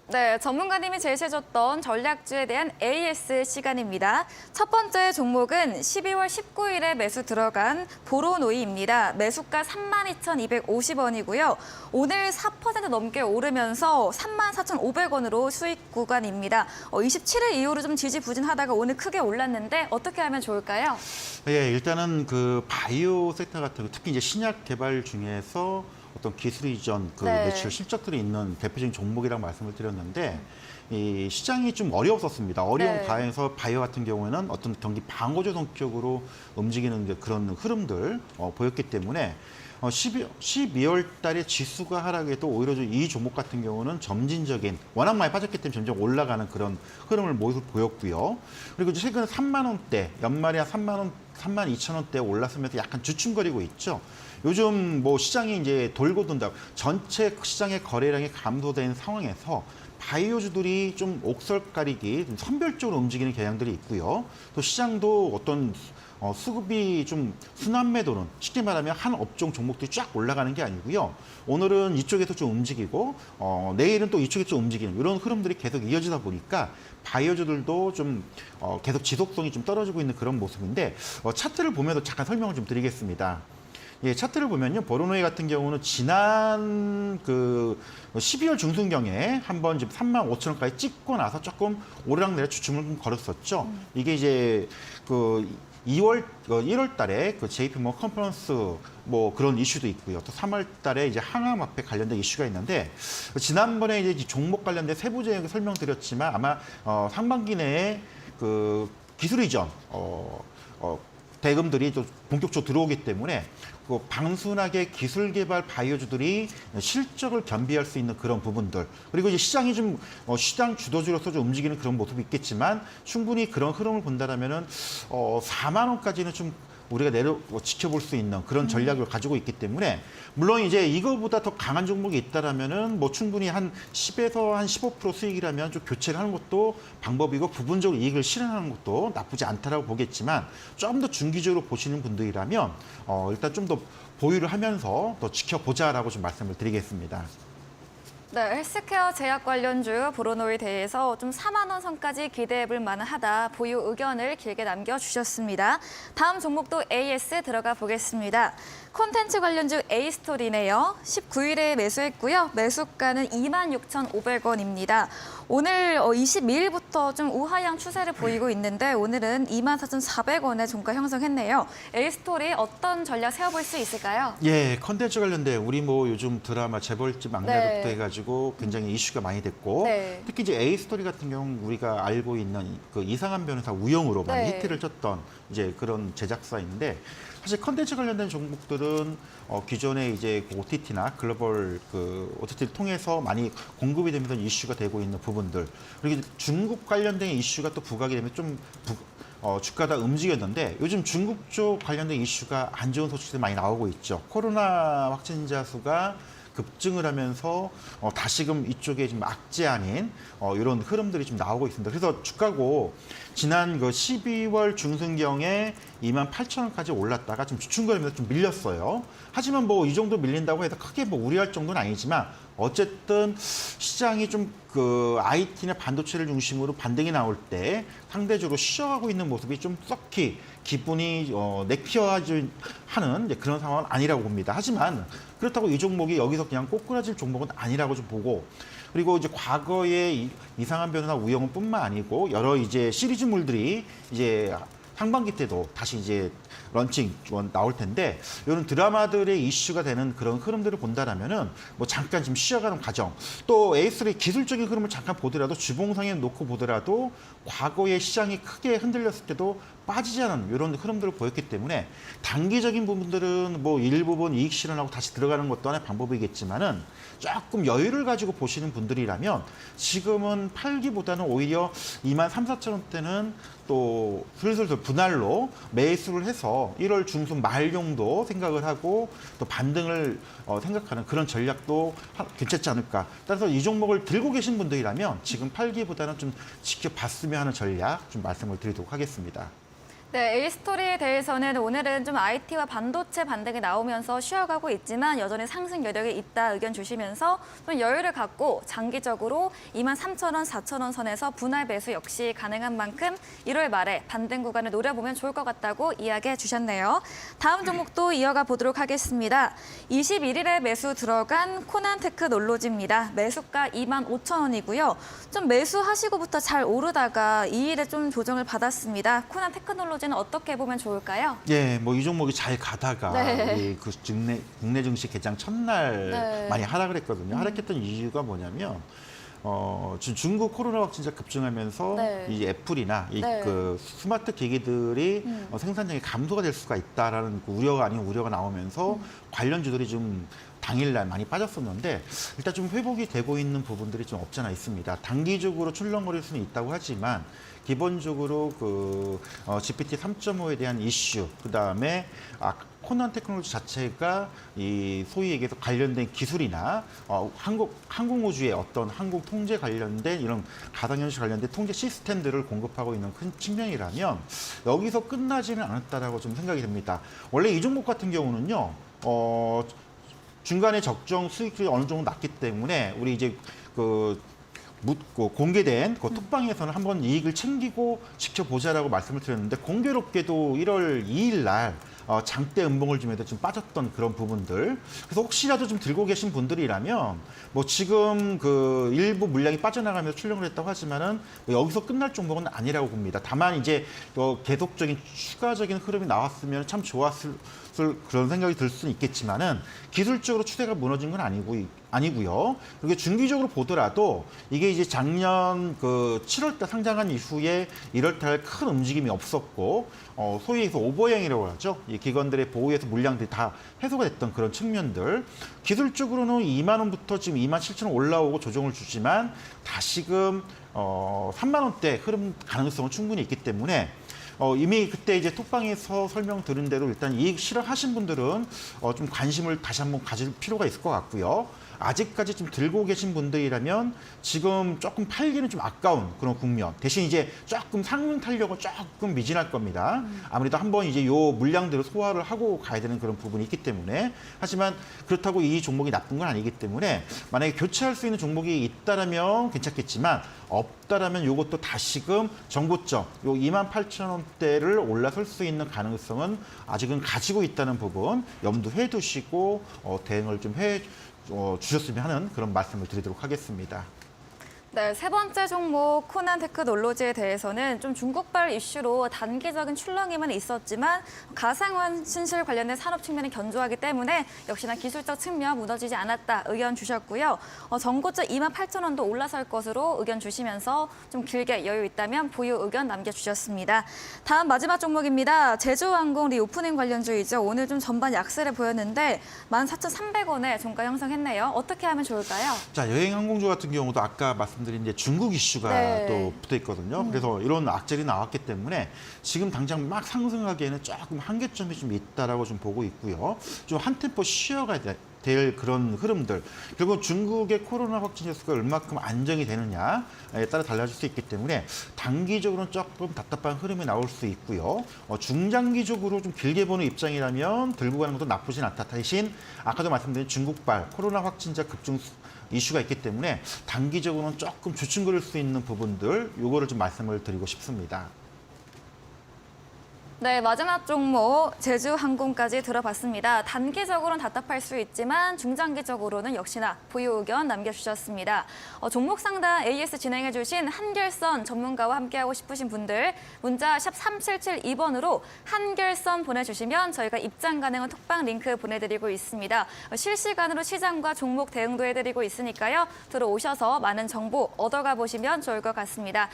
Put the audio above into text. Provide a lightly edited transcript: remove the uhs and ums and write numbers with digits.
네, 전문가님이 제시해줬던 전략주에 대한 AS 시간입니다. 첫 번째 종목은 12월 19일에 매수 들어간 보로노이입니다. 매수가 32,250원이고요. 오늘 4% 넘게 오르면서 34,500원으로 수익 구간입니다. 27일 이후로 좀 지지부진하다가 오늘 크게 올랐는데 어떻게 하면 좋을까요? 예, 일단은 그 바이오 섹터 같은 거, 특히 이제 신약 개발 중에서 어떤 기술 이전 그 네. 매출 실적들이 있는 대표적인 종목이라고 말씀을 드렸는데 이 시장이 좀 어려웠었습니다. 어려운 네. 과정에서 바이오 같은 경우에는 어떤 경기 방어조 성격으로 움직이는 그런 흐름들 보였기 때문에 12월 달에 지수가 하락해도 오히려 이 종목 같은 경우는 점진적인 워낙 많이 빠졌기 때문에 점점 올라가는 그런 흐름을 모습을 보였고요. 그리고 이제 최근 3만 원대 연말에 3만 원, 3만 2천 원대 올랐으면서 약간 주춤거리고 있죠. 요즘 뭐 시장이 이제 돌고 돈다. 전체 시장의 거래량이 감소된 상황에서 바이오주들이 좀 옥설가리기, 좀 선별적으로 움직이는 경향들이 있고요. 또 시장도 어떤 수급이 좀 순환 매도는 쉽게 말하면 한 업종 종목들이 쫙 올라가는 게 아니고요. 오늘은 이쪽에서 좀 움직이고 내일은 또 이쪽에서 좀 움직이는 이런 흐름들이 계속 이어지다 보니까 바이오주들도 좀 계속 지속성이 좀 떨어지고 있는 그런 모습인데 차트를 보면서 잠깐 설명을 좀 드리겠습니다. 예, 차트를 보면요. 보로노이 같은 경우는 지난 그 12월 중순경에 한번 지금 3만 5천 원까지 찍고 나서 조금 오르락내리락 주춤을 걸었었죠. 이게 이제 그 1월 달에 그 JP모건 컨퍼런스 뭐 그런 이슈도 있고요. 또 3월 달에 이제 항암화폐 관련된 이슈가 있는데 지난번에 이제 종목 관련된 세부적인 설명드렸지만 아마 상반기 내에 그 기술 이전 대금들이 또 본격적으로 들어오기 때문에 그 방순하게 기술 개발 바이오주들이 실적을 겸비할 수 있는 그런 부분들 그리고 이제 시장이 좀 시장 주도주로서 좀 움직이는 그런 모습이 있겠지만 충분히 그런 흐름을 본다라면은 4만 원까지는 좀 우리가 지켜볼 수 있는 그런 전략을 가지고 있기 때문에 물론 이제 이거보다 더 강한 종목이 있다라면은 뭐 충분히 한 10에서 한 15% 수익이라면 좀 교체를 하는 것도 방법이고 부분적으로 이익을 실현하는 것도 나쁘지 않다라고 보겠지만 좀 더 중기적으로 보시는 분들이라면 일단 좀 더 보유를 하면서 더 지켜보자라고 좀 말씀을 드리겠습니다. 네, 헬스케어 제약 관련주 보로노에 대해서 좀 4만 원 선까지 기대해볼 만하다 보유 의견을 길게 남겨주셨습니다. 다음 종목도 AS 들어가 보겠습니다. 콘텐츠 관련주 A스토리네요. 19일에 매수했고요. 매수가는 26,500원입니다. 오늘 22일부터 좀 우하향 추세를 보이고 있는데 오늘은 24,400원에 종가 형성했네요. A스토리 어떤 전략 세워볼 수 있을까요? 예, 컨텐츠 관련된 우리 뭐 요즘 드라마 재벌집 막내부터 네. 해가지고 굉장히 이슈가 많이 됐고 네. 특히 이제 A스토리 같은 경우 우리가 알고 있는 그 이상한 변호사 우영우로 많이 네. 히트를 쳤던 이제 그런 제작사인데 사실 컨텐츠 관련된 종목들은 기존에 이제 그 OTT나 글로벌 그 OTT를 통해서 많이 공급이 되면서 이슈가 되고 있는 부분들 그리고 중국 관련된 이슈가 또 부각이 되면 좀 주가가 움직였는데 요즘 중국 쪽 관련된 이슈가 안 좋은 소식들이 많이 나오고 있죠. 코로나 확진자 수가 급증을 하면서 다시금 이쪽에 좀 악재 아닌 이런 흐름들이 좀 나오고 있습니다. 그래서 주가고 지난 그 12월 중순경에 28,000원까지 올랐다가 좀 주춤거리면서 좀 밀렸어요. 하지만 뭐 이 정도 밀린다고 해서 크게 뭐 우려할 정도는 아니지만 어쨌든 시장이 좀 그 IT나 반도체를 중심으로 반등이 나올 때 상대적으로 쉬어가고 있는 모습이 좀 썩히 기분이 내키어하는 그런 상황은 아니라고 봅니다. 하지만 그렇다고 이 종목이 여기서 그냥 꼬꾸라질 종목은 아니라고 좀 보고 그리고 이제 과거에 이상한 변호사 우영우뿐만 아니고 여러 이제 시리즈물들이 이제 상반기 때도 다시 이제 런칭 나올 텐데 이런 드라마들의 이슈가 되는 그런 흐름들을 본다라면은 뭐 잠깐 좀 쉬어가는 과정 또 에이스의 기술적인 흐름을 잠깐 보더라도 주봉상에 놓고 보더라도 과거의 시장이 크게 흔들렸을 때도 빠지지 않은 이런 흐름들을 보였기 때문에 단기적인 부분들은 뭐 일부분 이익 실현하고 다시 들어가는 것도 하나의 방법이겠지만은 조금 여유를 가지고 보시는 분들이라면 지금은 팔기보다는 오히려 23,000~24,000원대는 또 슬슬 분할로 매수를 해서 1월 중순 말 정도 생각을 하고 또 반등을 생각하는 그런 전략도 괜찮지 않을까. 따라서 이 종목을 들고 계신 분들이라면 지금 팔기보다는 좀 지켜봤으면 하는 전략 좀 말씀을 드리도록 하겠습니다. 네, A스토리에 대해서는 오늘은 좀 IT와 반도체 반등이 나오면서 쉬어가고 있지만 여전히 상승 여력이 있다 의견 주시면서 좀 여유를 갖고 장기적으로 23,000원, 4,000원 선에서 분할 매수 역시 가능한 만큼 1월 말에 반등 구간을 노려보면 좋을 것 같다고 이야기해 주셨네요. 다음 종목도 이어가 보도록 하겠습니다. 21일에 매수 들어간 코난테크놀로지입니다. 매수가 25,000원이고요. 좀 매수하시고부터 잘 오르다가 2일에 좀 조정을 받았습니다. 코난테크놀로지는 어떻게 보면 좋을까요? 예, 뭐 이 종목이 잘 가다가 네. 우리 그 국내 증시 개장 첫날 네. 많이 하락을 했거든요. 하락했던 이유가 뭐냐면 지금 중국 코로나 확진자 급증하면서 네. 이 애플이나 이 네. 그 스마트 기기들이 생산량이 감소가 될 수가 있다라는 그 우려가 아닌 우려가 나오면서 관련주들이 좀 당일날 많이 빠졌었는데 일단 좀 회복이 되고 있는 부분들이 좀 없잖아 있습니다. 단기적으로 출렁거릴 수는 있다고 하지만 기본적으로 그 GPT 3.5에 대한 이슈, 그 다음에 코난 테크놀로지 자체가 이 소위 얘기해서 관련된 기술이나 항공우주의 어떤 항공 통제 관련된 이런 가상현실 관련된 통제 시스템들을 공급하고 있는 큰 측면이라면 여기서 끝나지는 않았다라고 좀 생각이 됩니다. 원래 이 종목 같은 경우는요, 중간에 적정 수익률이 어느 정도 났기 때문에 우리 이제 묻고 공개된 그 톡방에서는 한번 이익을 챙기고 지켜보자라고 말씀을 드렸는데 공교롭게도 1월 2일 날 장대 음봉을 주면서 좀 빠졌던 그런 부분들. 그래서 혹시라도 좀 들고 계신 분들이라면 뭐 지금 그 일부 물량이 빠져나가면서 출렁을 했다고 하지만은 뭐 여기서 끝날 종목은 아니라고 봅니다. 다만 이제 계속적인 추가적인 흐름이 나왔으면 참 좋았을 그런 생각이 들 수는 있겠지만은 기술적으로 추세가 무너진 건 아니고요. 그리고 중기적으로 보더라도 이게 이제 작년 그 7월달 상장한 이후에 1월달 큰 움직임이 없었고 소위 해서 오버행이라고 하죠. 이 기관들의 보호에서 물량들이 다 해소가 됐던 그런 측면들. 기술적으로는 2만 원부터 지금 27,000원 올라오고 조정을 주지만 다시금 3만 원대 흐름 가능성은 충분히 있기 때문에 이미 그때 이제 톡방에서 설명드린 대로 일단 이익 실현하신 분들은 좀 관심을 다시 한번 가질 필요가 있을 것 같고요. 아직까지 좀 들고 계신 분들이라면 지금 조금 팔기는 좀 아까운 그런 국면. 대신 이제 조금 상승 탄력은 조금 미진할 겁니다. 아무래도 한번 이제 요 물량들을 소화를 하고 가야 되는 그런 부분이 있기 때문에. 하지만 그렇다고 이 종목이 나쁜 건 아니기 때문에 만약에 교체할 수 있는 종목이 있다라면 괜찮겠지만 없다라면 요것도 다시금 정고점 요 28,000원대를 올라설 수 있는 가능성은 아직은 가지고 있다는 부분 염두해 두시고 대응을 좀 주셨으면 하는 그런 말씀을 드리도록 하겠습니다. 네, 세 번째 종목 코난테크놀로지에 대해서는 좀 중국발 이슈로 단기적인 출렁임은 있었지만 가상신실 관련된 산업 측면이 견조하기 때문에 역시나 기술적 측면 무너지지 않았다 의견 주셨고요. 전고점 28,000원도 올라설 것으로 의견 주시면서 좀 길게 여유 있다면 보유 의견 남겨주셨습니다. 다음 마지막 종목입니다. 제주항공 리오프닝 관련주이죠. 오늘 좀 전반 약세를 보였는데 14,300원에 종가 형성했네요. 어떻게 하면 좋을까요? 자, 여행항공주 같은 경우도 아까 말씀드린 이제 중국 이슈가 네. 또 붙어 있거든요. 그래서 이런 악재이 나왔기 때문에 지금 당장 막 상승하기에는 조금 한계점이 좀 있다라고 좀 보고 있고요. 좀 한 템포 쉬어가야 될 그런 흐름들. 결국 중국의 코로나 확진자 수가 얼마큼 안정이 되느냐에 따라 달라질 수 있기 때문에 단기적으로는 조금 답답한 흐름이 나올 수 있고요. 중장기적으로 좀 길게 보는 입장이라면 들고 가는 것도 나쁘진 않다. 대신 아까도 말씀드린 중국발 코로나 확진자 급증 이슈가 있기 때문에 단기적으로는 조금 주춤거릴 수 있는 부분들 요거를 좀 말씀을 드리고 싶습니다. 네, 마지막 종목 제주항공까지 들어봤습니다. 단기적으로는 답답할 수 있지만 중장기적으로는 역시나 보유 의견 남겨주셨습니다. 종목 상담 AS 진행해주신 한결선 전문가와 함께하고 싶으신 분들 문자 샵 3772번으로 한결선 보내주시면 저희가 입장 가능한 톡방 링크 보내드리고 있습니다. 실시간으로 시장과 종목 대응도 해드리고 있으니까요. 들어오셔서 많은 정보 얻어가 보시면 좋을 것 같습니다.